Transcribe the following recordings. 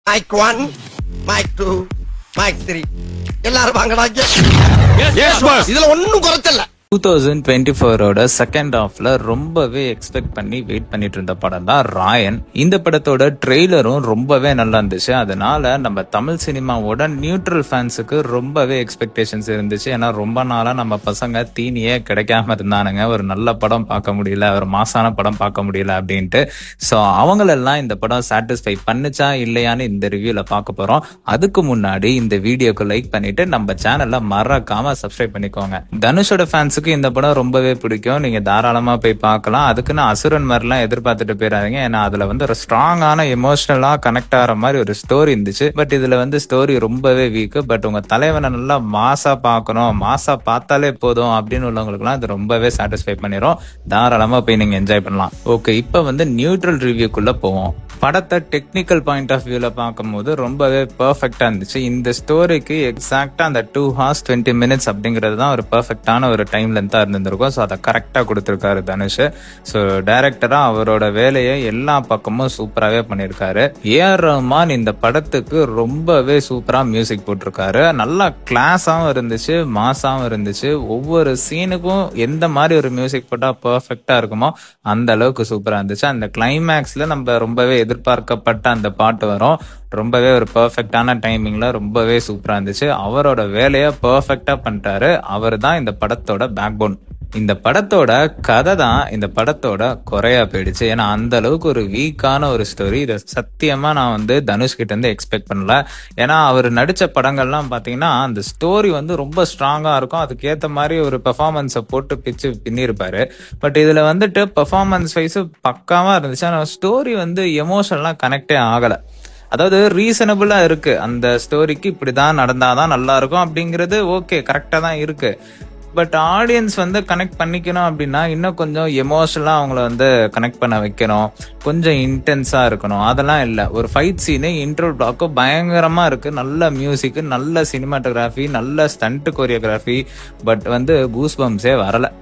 Mic 1, mic 2, mic 3 எல்லாரும் வாங்கடாங்க. இதுல ஒண்ணும் குறைச்சல. 2024 செகண்ட் ஹாஃப்ல ரொம்பவே எக்ஸ்பெக்ட் பண்ணி வெயிட் பண்ணிட்டு இருந்த படம் தான் ராயன். இந்த படத்தோட ட்ரெய்லரும் ரொம்பவே நல்லா இருந்துச்சு. அதனால நம்ம தமிழ் சினிமாவோட நியூட்ரல் ஃபேன்ஸுக்கு ரொம்பவே எக்ஸ்பெக்டேஷன்ஸ் இருந்துச்சு. ஏன்னா ரொம்ப நாளா நம்ம பசங்க தீனியே கிடைக்காம இருந்தானுங்க, ஒரு நல்ல படம் பார்க்க முடியல, ஒரு மாசான படம் பார்க்க முடியல அப்படின்ட்டு. ஸோ அவங்களெல்லாம் இந்த படம் சாட்டிஸ்ஃபை பண்ணுச்சா இல்லையான்னு இந்த ரிவ்யூல பார்க்க போறோம். அதுக்கு முன்னாடி இந்த வீடியோக்கு லைக் பண்ணிட்டு நம்ம சேனல்ல மறக்காம சப்ஸ்கிரைப் பண்ணிக்கோங்க. தனுஷோட ஃபேன்ஸ் இந்த படம் ரொம்பவே பிடிக்கும், நீங்க தாராளமா போய் பார்க்கலாம். அதுக்குன்னு அசுரன் மாதிரிலாம் எதிர்பார்த்துட்டு போயிடாதீங்க. ஏன்னா அதுல வந்து ஒரு ஸ்ட்ராங்கான எமோஷனலா கனெக்ட் ஆகிற மாதிரி ஒரு ஸ்டோரி இருந்துச்சு. பட் இதுல வந்து ஸ்டோரி ரொம்பவே வீக். பட் உங்க தலைவனை நல்லா மாசா பார்க்கணும், மாசா பார்த்தாலே போதும் அப்படின்னு உள்ளவங்களுக்குலாம் இது ரொம்பவே சாட்டிஸ்ஃபை பண்ணிடும். தாராளமா போய் நீங்க என்ஜாய் பண்ணலாம். ஓகே, இப்ப வந்து நியூட்ரல் ரிவ்யூக்குள்ள போவோம். படத்தை டெக்னிக்கல் பாயிண்ட் ஆஃப் வியூல பார்க்கும்போது ரொம்பவே பெர்ஃபெக்டா இருந்துச்சு. இந்த ஸ்டோரிக்கு எக்ஸாக்டா அந்த 2 hours 20 minutes அப்படிங்கிறது தான் ஒரு பெர்ஃபெக்டான ஒரு டைம் லென்த்தா இருந்திருக்கும். ஸோ அதை கரெக்டா கொடுத்திருக்காரு தனுஷ். ஸோ டைரக்டரா அவரோட வேலையை எல்லா பக்கமும் சூப்பராகவே பண்ணியிருக்காரு. ஏஆர் ரஹ்மான் இந்த படத்துக்கு ரொம்பவே சூப்பரா மியூசிக் போட்டிருக்காரு. நல்லா கிளாஸாவும் இருந்துச்சு, மாசாவும் இருந்துச்சு. ஒவ்வொரு சீனுக்கும் எந்த மாதிரி ஒரு மியூசிக் போட்டா பெர்ஃபெக்டா இருக்குமோ அந்த அளவுக்கு சூப்பரா இருந்துச்சு. அந்த கிளைமேக்ஸ்ல நம்ம ரொம்பவே எதிர்பார்க்கப்பட்ட அந்த பாட்டு வரும். ரொம்பவே ஒரு பெர்ஃபெக்டான டைமிங்ல ரொம்பவே சூப்பரா இருந்துச்சு. அவரோட வேலையை பெர்ஃபெக்டா பண்ணிட்டாரு. அவர் தான் இந்த படத்தோட பேக்போன். இந்த படத்தோட கதை தான் இந்த படத்தோட குறையா போயிடுச்சு. ஏன்னா அந்த அளவுக்கு ஒரு வீக்கான ஒரு ஸ்டோரி. இதை சத்தியமா நான் வந்து தனுஷ் கிட்ட இருந்து எக்ஸ்பெக்ட் பண்ணல. ஏன்னா அவர் நடிச்ச படங்கள்லாம் பாத்தீங்கன்னா அந்த ஸ்டோரி வந்து ரொம்ப ஸ்ட்ராங்கா இருக்கும், அதுக்கேற்ற மாதிரி ஒரு பெர்ஃபார்மன்ஸை போட்டு பிச்சு பின்னிருப்பாரு. பட் இதுல வந்துட்டு பெர்ஃபார்மன்ஸ் வைஸ் பக்காவா இருந்துச்சு. ஆனா ஸ்டோரி வந்து எமோஷனலா கனெக்டே ஆகல. அதாவது ரீசனபிளா இருக்கு, அந்த ஸ்டோரிக்கு இப்படிதான் நடந்தாதான் நல்லா இருக்கும் அப்படிங்கிறது ஓகே, கரெக்டா தான் இருக்கு. பட் ஆடியன்ஸ் வந்து கனெக்ட் பண்ணிக்கணும் அப்படின்னா இன்னும் கொஞ்சம் எமோஷனலா அவங்கள வந்து கனெக்ட் பண்ண வைக்கணும், கொஞ்சம் இன்டென்ஸா இருக்கணும். அதெல்லாம் இல்லை. ஒரு ஃபைட் சீனு இன்ட்ரோ பிளாக்கு பயங்கரமா இருக்கு, நல்ல மியூசிக், நல்ல சினிமாட்டோகிராஃபி, நல்ல ஸ்டண்ட் கோரியோகிராஃபி. பட் வந்து கூஸ் பம்ஸே வரல.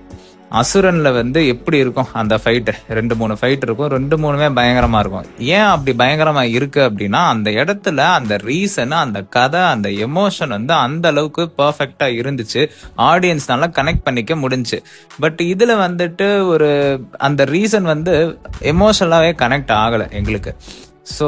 அசுரன்ல வந்து எப்படி இருக்கும் அந்த ஃபைட், 2-3 ஃபைட் இருக்கும், 2-3மே பயங்கரமா இருக்கும். ஏன் அப்படி பயங்கரமா இருக்கு அப்படின்னா அந்த இடத்துல அந்த ரீசன், அந்த கதை, அந்த எமோஷன் வந்து அந்த அளவுக்கு பெர்ஃபெக்டா இருந்துச்சு, ஆடியன்ஸ்னால கனெக்ட் பண்ணிக்க முடிஞ்சுச்சு. பட் இதுல வந்துட்டு ஒரு அந்த ரீசன் வந்து எமோஷனலாவே கனெக்ட் ஆகல எங்களுக்கு. ஸோ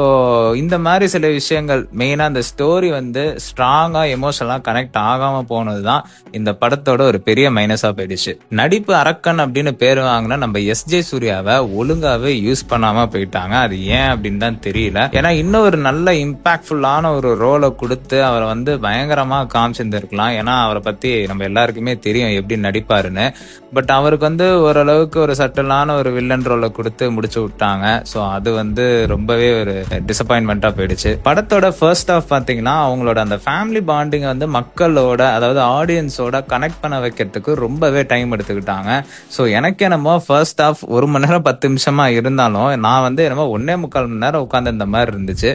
இந்த மாதிரி சில விஷயங்கள், மெயினா அந்த ஸ்டோரி வந்து ஸ்ட்ராங்கா எமோஷனலா கனெக்ட் ஆகாம போனதுதான் இந்த படத்தோட ஒரு பெரிய மைனஸா போயிடுச்சு. நடிப்பு அரக்கன் அப்படின்னு பேர் வாங்கினா நம்ம எஸ்ஜே சூர்யாவை ஒழுங்காவே யூஸ் பண்ணாம போயிட்டாங்க. அது ஏன் அப்படின்னு தான் தெரியல. ஏன்னா இன்னும் ஒரு நல்ல இம்பாக்ட்ஃபுல்லான ஒரு ரோலை கொடுத்து அவரை வந்து பயங்கரமா காமிச்சிருந்திருக்கலாம். ஏன்னா அவரை பத்தி நம்ம எல்லாருக்குமே தெரியும் எப்படி நடிப்பாருன்னு. பட் அவருக்கு வந்து ஓரளவுக்கு ஒரு சட்டலான ஒரு வில்லன் ரோலை கொடுத்து முடிச்சு விட்டாங்க. ஸோ அது வந்து ரொம்பவே ஒரு டிசப்பாயின்மெண்டா போயிடுச்சு. படத்தோட ஃபர்ஸ்ட் ஹாஃப் பாத்தீங்கன்னா அவங்களோட அந்த ஃபேமிலி பாண்டிங் வந்து மக்களோட, அதாவது ஆடியன்ஸோட கனெக்ட் பண்ண வைக்கிறதுக்கு ரொம்பவே டைம் எடுத்துக்கிட்டாங்க. ஸோ எனக்கு என்னமோ ஃபர்ஸ்ட் ஹாஃப் 1 மணி நேரம் 10 நிமிஷமா இருந்தாலும் நான் வந்து என்னமோ 1.25 மணி நேரம் உட்காந்து இந்த மாதிரி இருந்துச்சு.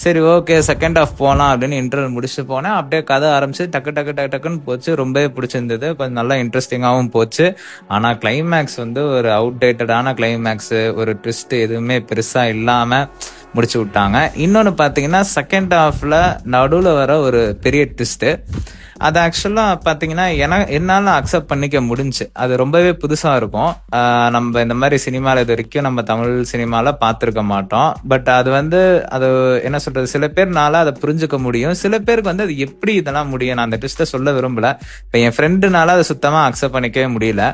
சரி ஓகே செகண்ட் ஹாஃப் போலாம் அப்படின்னு இன்டர்வல் முடிச்சு போனேன். அப்படியே கதை ஆரம்பிச்சு டக்குன்னு போச்சு. ரொம்பவே பிடிச்சிருந்தது, கொஞ்சம் நல்லா இன்ட்ரெஸ்டிங்காகவும் போச்சு. ஆனா கிளைமேக்ஸ் வந்து ஒரு அவுடேட்டடான கிளைமேக்ஸ், ஒரு ட்விஸ்ட் எதுவுமே பெருசா இல்லாம முடிச்சு விட்டாங்க. இன்னொன்னு பாத்தீங்கன்னா செகண்ட் ஹாஃப்ல நடுவுல வர ஒரு பெரிய ட்விஸ்ட், அது ஆக்சுவலா பாத்தீங்கன்னா என்னால அக்செப்ட் பண்ணிக்க முடிஞ்சு. அது ரொம்பவே புதுசா இருக்கும். நம்ம இந்த மாதிரி சினிமால இது வரைக்கும் நம்ம தமிழ் சினிமால பாத்திருக்க மாட்டோம். பட் அது வந்து அது என்ன சொல்றது, சில பேர்னால அதை புரிஞ்சுக்க முடியும், சில பேருக்கு வந்து அது எப்படி இதெல்லாம் முடியும். நான் அந்த ட்விஸ்ட சொல்ல விரும்பல. இப்ப என் ஃப்ரெண்டுனால அதை சுத்தமா அக்செப்ட் பண்ணிக்கவே முடியல,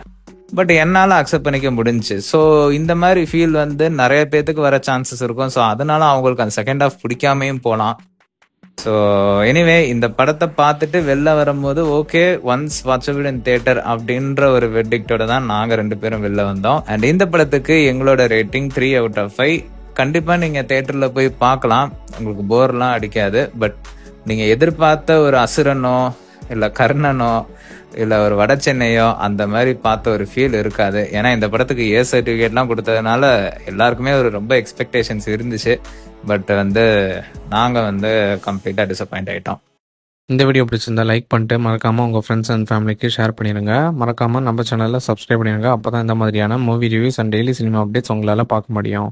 பட் என்னால அக்செப்ட் பண்ணிக்க முடிஞ்சு. ஸோ இந்த மாதிரி ஃபீல் வந்து நிறைய பேத்துக்கு வர சான்சஸ் இருக்கும். ஸோ அதனால அவங்களுக்கு அந்த செகண்ட் ஹாஃப் பிடிக்காமையும் போகலாம். ஸோ எனிவே இந்த படத்தை பார்த்துட்டு வெளில வரும்போது ஓகே ஒன்ஸ் வாட்சபிள் இன் தியேட்டர் அப்படின்ற ஒரு வெர்டிக்டோட தான் நாங்க 2 பேரும் வெளில வந்தோம். அண்ட் இந்த படத்துக்கு எங்களோட ரேட்டிங் 3 out of 5. கண்டிப்பா நீங்க தியேட்டர்ல போய் பார்க்கலாம், உங்களுக்கு போர்லாம் அடிக்காது. பட் நீங்க எதிர்பார்த்த ஒரு அசுரனோ இல்ல கர்ணனோ இல்ல ஒரு வட சென்னையோ அந்த மாதிரி பார்த்த ஒரு ஃபீல் இருக்காது. ஏன்னா இந்த படத்துக்கு ஏ சர்டிபிகேட்லாம் கொடுத்ததுனால எல்லாருக்குமே ஒரு ரொம்ப எக்ஸ்பெக்டேஷன்ஸ் இருந்துச்சு. பட் வந்து நாங்க வந்து கம்ப்ளீட்டா டிசப்பாயிண்ட் ஆயிட்டோம். இந்த வீடியோ பிடிச்சிருந்தா லைக் பண்ணிட்டு மறக்காம உங்க ஃப்ரெண்ட்ஸ் அண்ட் ஃபேமிலிக்கு ஷேர் பண்ணிடுங்க. மறக்காம நம்ம சேனல்ல சப்ஸ்கிரைப் பண்ணிடுங்க. அப்பதான் இந்த மாதிரியான movie reviews and daily cinema updates உங்களால பார்க்க முடியும்.